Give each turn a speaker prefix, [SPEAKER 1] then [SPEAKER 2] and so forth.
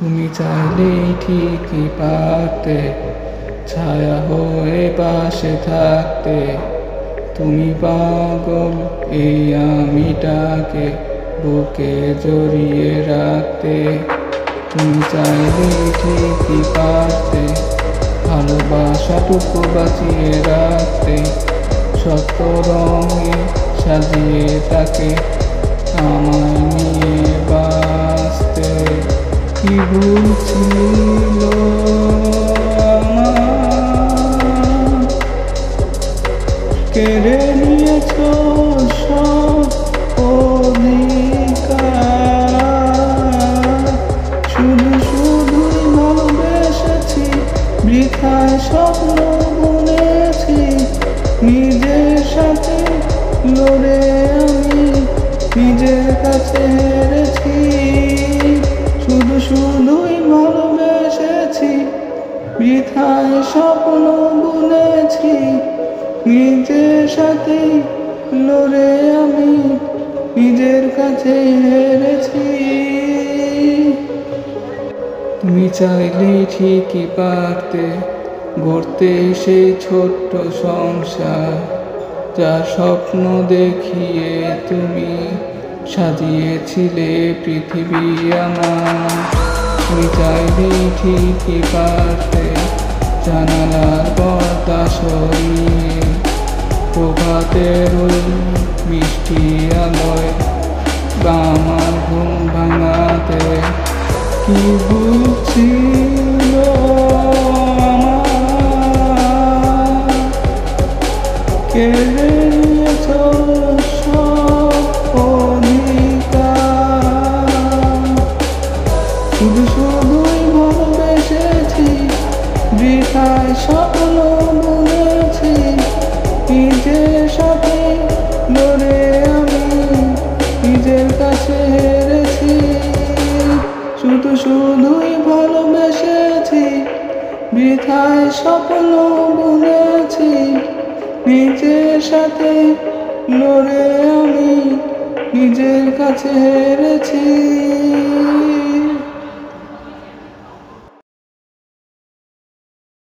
[SPEAKER 1] তুমি চাইলেই ঠিকই পারতে ছায়া হয়ে পাশে থাকতে। তুমি পাগল এই আমিটাকে বুকে জড়িয়ে রাখতে। তুমি চাইলেই ঠিকই পারতে ভালোবাসাটুকু বাঁচিয়ে রাখতে। শত রঙে সাজিয়ে তাকে আমায় নিয়ে বাঁচতে। কি ভুল ছিল আমার, কেড়ে নিয়েছ সব অধিকার। শুধুই ভালোবেসেছি, বৃথায় স্বপ্ন বুনেছি। নিজের সাথে লড়ে আমি নিজের কাছে হেরেছি। শুধুই ভালোবেসেছি, বৃথায় স্বপ্ন বুনেছি। নিজের সাথে লড়ে আমি নিজের কাছে হেরেছি। তুমি চাইলেই ঠিকই পারতে গড়তে সেই ছোট্ট সংসার, যার স্বপ্ন দেখিয়ে তুমি সাজিয়েছিলে পৃথিবী আমার। তুমি চাইলেই ঠিকই পারতে জানালার পর্দা সরিয়ে প্রভাতের ওই মিষ্টি আলোয় আমার ঘুম ভাঙাতে। কি ভুল ছিল আমার, কেড়ে নিয়েছ সব অধিকার। শুধুই ভালোবেসেছি, বৃথায় স্বপ্ন বুনেছি। নিজের সাথে লড়ে আমি নিজের কাছে হেরেছি। শুধুই ভালোবেসেছি, বৃথায় স্বপ্ন বুনেছি। নিজের সাথে লড়ে আমি নিজের কাছে হেরেছি।